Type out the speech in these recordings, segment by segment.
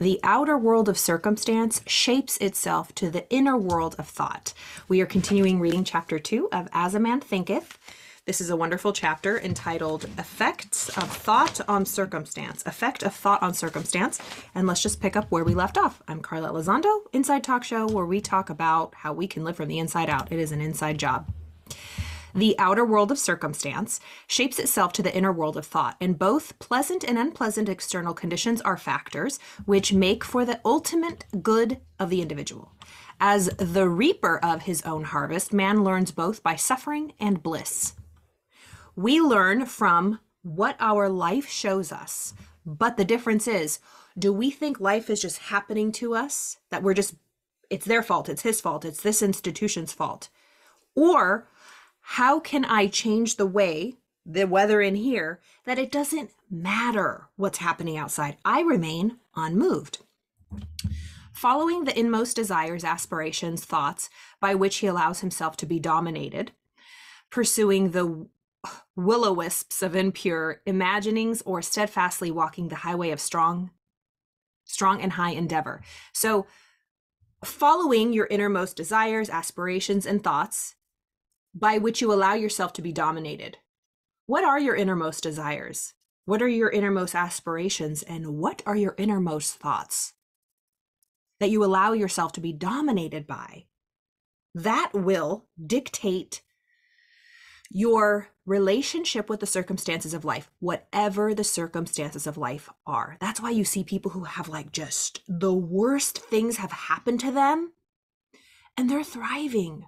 The outer world of circumstance shapes itself to the inner world of thought. We are continuing reading chapter 2 of As a Man Thinketh. This is a wonderful chapter entitled Effects of Thought on Circumstance. Effect of Thought on Circumstance. And let's just pick up where we left off. I'm Carla Elizondo, Inside Talk Show, where we talk about how we can live from the inside out. It is an inside job. The outer world of circumstance shapes itself to the inner world of thought, and both pleasant and unpleasant external conditions are factors which make for the ultimate good of the individual. As the reaper of his own harvest, man learns both by suffering and bliss. We learn from what our life shows us, but the difference is, do we think life is just happening to us, that it's their fault, it's his fault, it's this institution's fault? Or how can I change the weather in here, that it doesn't matter what's happening outside? I remain unmoved. Following the inmost desires, aspirations, thoughts by which he allows himself to be dominated, pursuing the will-o-wisps of impure imaginings, or steadfastly walking the highway of strong and high endeavor. So following your innermost desires, aspirations, and thoughts by which you allow yourself to be dominated. What are your innermost desires? What are your innermost aspirations? And what are your innermost thoughts that you allow yourself to be dominated by? That will dictate your relationship with the circumstances of life, whatever the circumstances of life are. That's why you see people who have just the worst things have happened to them, and they're thriving.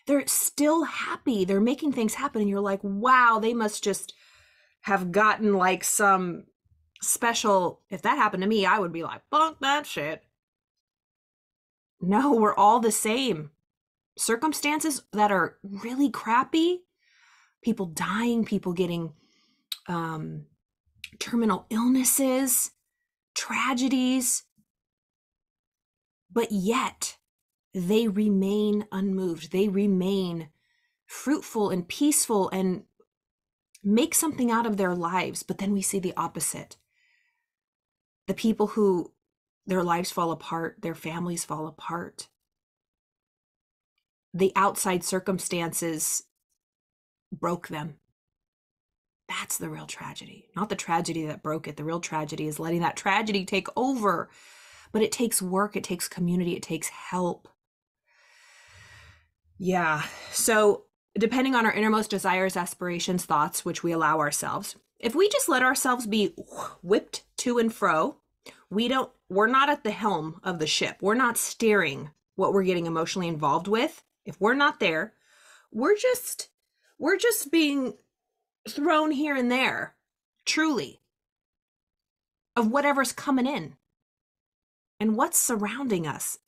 They're still happy. They're making things happen. And you're like, wow, they must just have gotten some special. If that happened to me, I would be like, bunk that shit. No, we're all the same. Circumstances that are really crappy, people dying, people getting terminal illnesses, tragedies, but yet they remain unmoved. They remain fruitful and peaceful and make something out of their lives. But then we see the opposite. The people who their lives fall apart, their families fall apart. The outside circumstances broke them. That's the real tragedy, not the tragedy that broke it. The real tragedy is letting that tragedy take over. But it takes work, it takes community, it takes help. Yeah, so depending on our innermost desires, aspirations, thoughts, which we allow ourselves, if we just let ourselves be whipped to and fro, we're not at the helm of the ship. We're not steering what we're getting emotionally involved with. If we're not there, we're just being thrown here and there, truly, of whatever's coming in and what's surrounding us.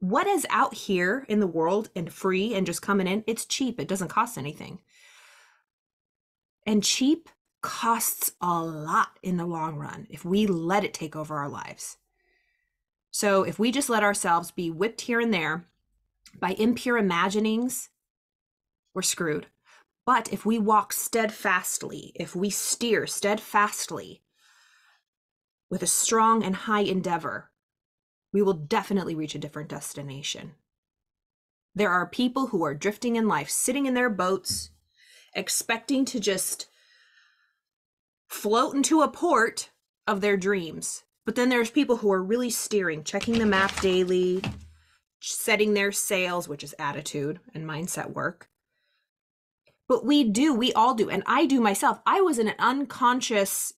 What is out here in the world and free and just coming in, it's cheap. It doesn't cost anything. And cheap costs a lot in the long run if we let it take over our lives. So if we just let ourselves be whipped here and there by impure imaginings, we're screwed. But if we walk steadfastly, if we steer steadfastly with a strong and high endeavor, we will definitely reach a different destination. There are people who are drifting in life, sitting in their boats, expecting to just float into a port of their dreams. But then there's people who are really steering, checking the map daily, setting their sails, which is attitude and mindset work. But we all do, and I do myself. I was an unconscious,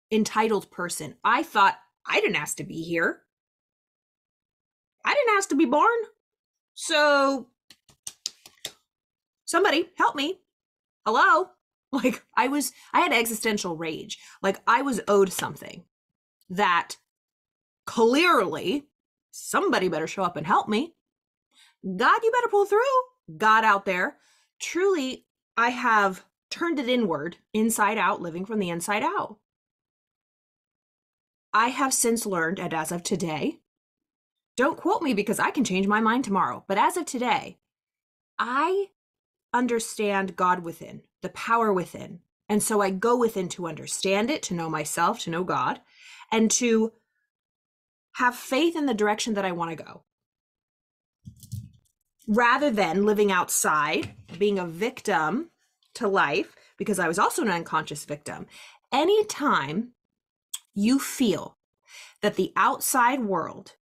entitled person. I thought, I didn't ask to be here. I didn't ask to be born. So somebody help me. Hello? I had existential rage. I was owed something that clearly somebody better show up and help me. God, you better pull through. God out there. Truly, I have turned it inward, inside out, living from the inside out. I have since learned, and as of today, don't quote me because I can change my mind tomorrow. But as of today, I understand God within, the power within. And so I go within to understand it, to know myself, to know God, and to have faith in the direction that I want to go, rather than living outside, being a victim to life, because I was also an unconscious victim. Anytime you feel that the outside world,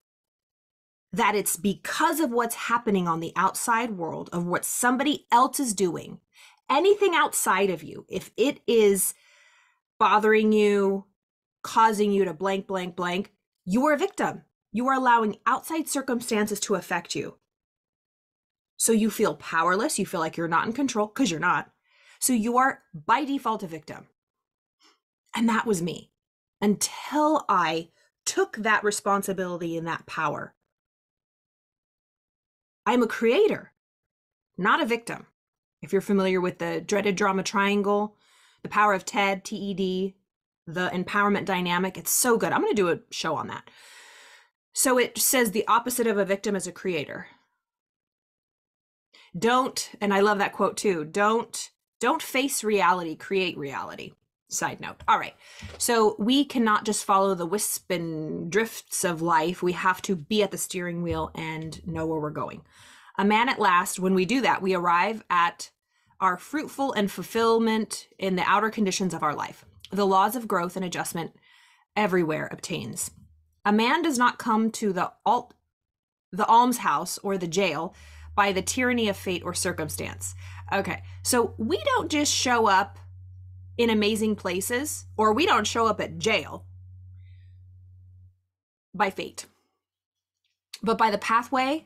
that it's because of what's happening on the outside world, of what somebody else is doing, anything outside of you, if it is bothering you, causing you to blank, blank, blank, you are a victim. You are allowing outside circumstances to affect you. So you feel powerless. You feel like you're not in control, because you're not. So you are by default a victim. And that was me until I took that responsibility and that power. I'm a creator, not a victim. If you're familiar with the dreaded drama triangle, the power of TED, TED, the empowerment dynamic, it's so good. I'm going to do a show on that. So it says the opposite of a victim is a creator. Don't, and I love that quote too, don't face reality, create reality. Side note. All right. So we cannot just follow the wisp and drifts of life. We have to be at the steering wheel and know where we're going. A man at last, when we do that, we arrive at our fruitful and fulfillment in the outer conditions of our life. The laws of growth and adjustment everywhere obtains. A man does not come to the almshouse or the jail by the tyranny of fate or circumstance. Okay, so we don't just show up in amazing places, or we don't show up at jail by fate, but by the pathway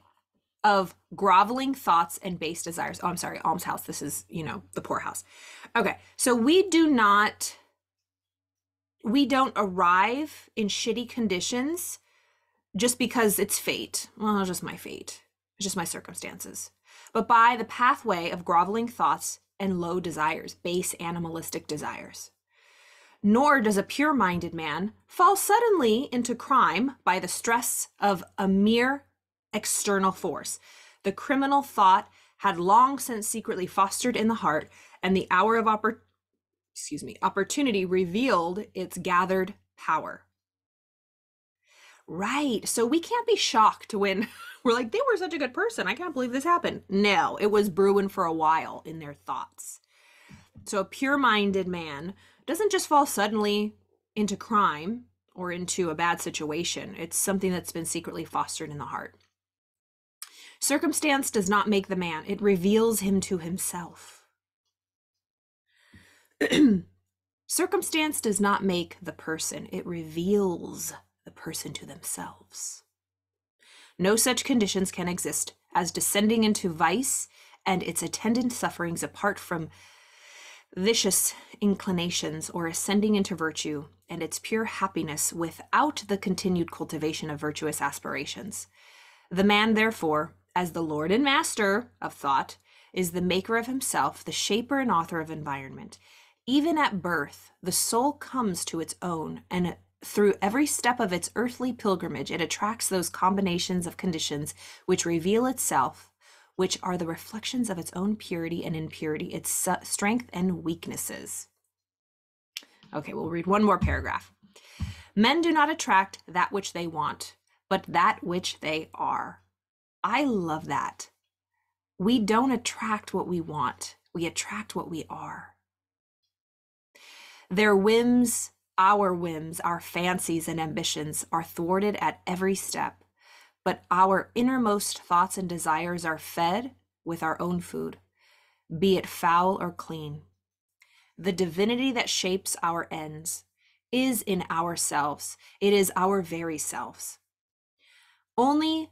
of groveling thoughts and base desires. Oh, I'm sorry, almshouse. This is, the poorhouse. Okay, so we don't arrive in shitty conditions just because it's fate. Well, it's just my fate. It's just my circumstances. But by the pathway of groveling thoughts and low desires, base animalistic desires. Nor does a pure-minded man fall suddenly into crime by the stress of a mere external force. The criminal thought had long since secretly fostered in the heart, and the hour of opportunity revealed its gathered power. Right. So we can't be shocked when we're like, they were such a good person. I can't believe this happened. No, it was brewing for a while in their thoughts. So a pure-minded man doesn't just fall suddenly into crime or into a bad situation. It's something that's been secretly fostered in the heart. Circumstance does not make the man. It reveals him to himself. Circumstance does not make the person. It reveals the person to themselves. No such conditions can exist as descending into vice and its attendant sufferings apart from vicious inclinations, or ascending into virtue and its pure happiness without the continued cultivation of virtuous aspirations. The man, therefore, as the lord and master of thought, is the maker of himself, the shaper and author of environment. Even at birth, the soul comes to its own, and through every step of its earthly pilgrimage, it attracts those combinations of conditions which reveal itself, which are the reflections of its own purity and impurity, its strength and weaknesses. Okay, we'll read one more paragraph. Men do not attract that which they want, but that which they are. I love that. We don't attract what we want. We attract what we are. Their whims, our fancies and ambitions are thwarted at every step, but our innermost thoughts and desires are fed with our own food, be it foul or clean. The divinity that shapes our ends is in ourselves. It is our very selves. Only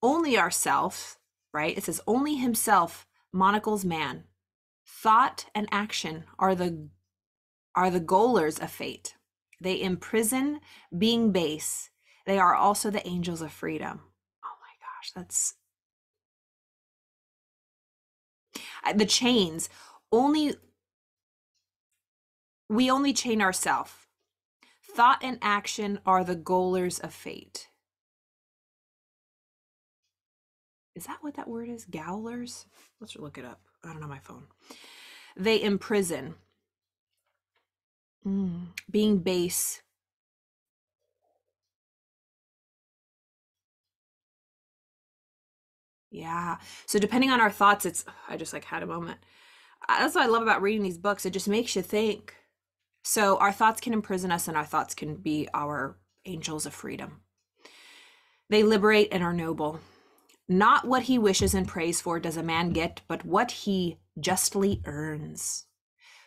ourself, right? It says only himself monocles man. Thought and action are the goalers of fate. They imprison being base. They are also the angels of freedom. Oh my gosh, that's the chains. We only chain ourselves. Thought and action are the goalers of fate. Is that what that word is? Gowlers? Let's look it up. I don't know my phone. They imprison. Being base. Yeah. So depending on our thoughts, I just like had a moment. That's what I love about reading these books. It just makes you think. So our thoughts can imprison us, and our thoughts can be our angels of freedom. They liberate and are noble. Not what he wishes and prays for does a man get, but what he justly earns.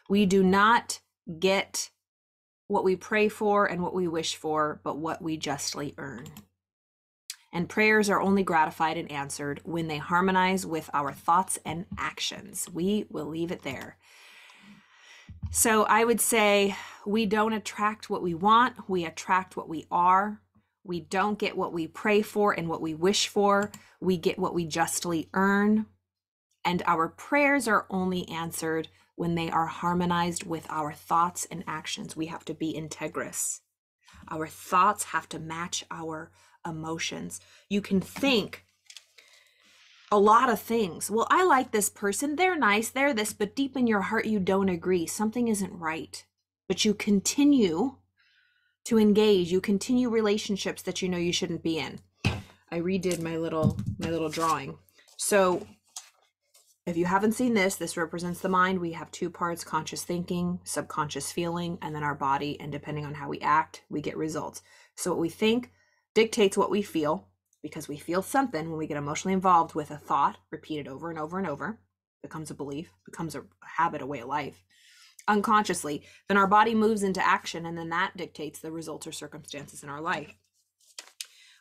We do not get what we pray for and what we wish for, but what we justly earn. And prayers are only gratified and answered when they harmonize with our thoughts and actions. We will leave it there. So I would say we don't attract what we want, we attract what we are. We don't get what we pray for and what we wish for. We get what we justly earn. And our prayers are only answered when they are harmonized with our thoughts and actions. We have to be integrous. Our thoughts have to match our emotions. You can think a lot of things. Well, I like this person. They're nice. They're this, but deep in your heart, you don't agree. Something isn't right. But you continue to engage. You continue relationships that you know you shouldn't be in. I redid my little drawing. So if you haven't seen this represents the mind. We have two parts: conscious thinking, subconscious feeling, and then our body. And depending on how we act, we get results. So what we think dictates what we feel, because we feel something when we get emotionally involved with a thought repeated over and over and over, becomes a belief, becomes a habit, a way of life. Unconsciously, then our body moves into action, and then that dictates the results or circumstances in our life.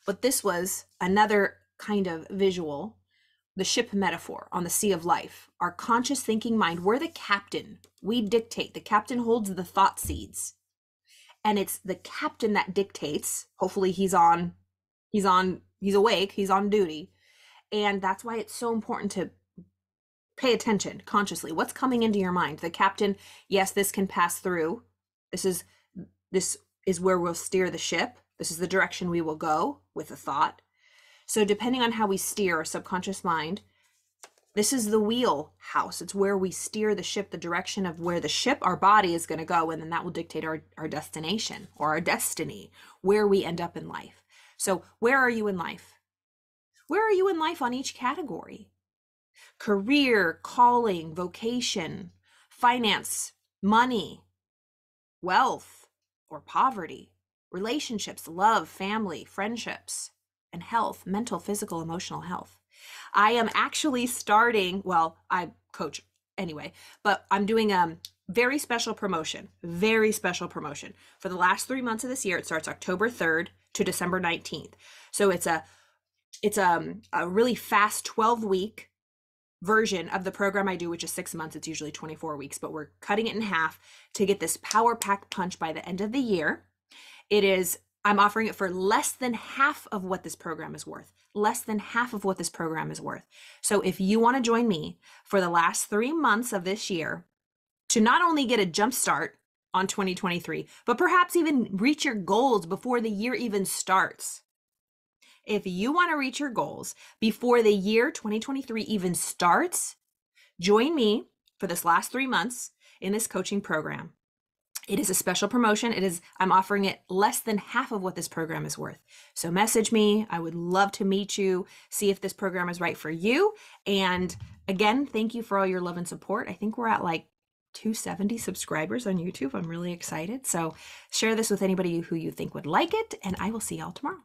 But this was another kind of visual, the ship metaphor on the sea of life. Our conscious thinking mind, we're the captain. We dictate. The captain holds the thought seeds. And it's the captain that dictates. Hopefully he's awake, he's on duty. And that's why it's so important to pay attention consciously. What's coming into your mind? The captain, yes, this can pass through. This is where we'll steer the ship. This is the direction we will go with a thought. So depending on how we steer our subconscious mind, this is the wheelhouse. It's where we steer the ship, the direction of where the ship, our body, is going to go. And then that will dictate our destination or our destiny, where we end up in life. So where are you in life? Where are you in life on each category? Career, calling, vocation, finance, money, wealth, or poverty, relationships, love, family, friendships, and health, mental, physical, emotional health. I am actually starting, well, I coach anyway, but I'm doing a very special promotion for the last 3 months of this year. It starts October 3rd to December 19th. So it's a really fast 12-week version of the program I do, which is 6 months. It's usually 24 weeks, but we're cutting it in half to get this power-packed punch by the end of the year. I'm offering it for less than half of what this program is worth. Less than half of what this program is worth. So if you want to join me for the last 3 months of this year to not only get a jump start on 2023, but perhaps even reach your goals before the year even starts. If you want to reach your goals before the year 2023 even starts, join me for this last 3 months in this coaching program. It is a special promotion. I'm offering it less than half of what this program is worth. So message me. I would love to meet you, see if this program is right for you. And again, thank you for all your love and support. I think we're at like 270 subscribers on YouTube. I'm really excited. So share this with anybody who you think would like it, and I will see y'all tomorrow.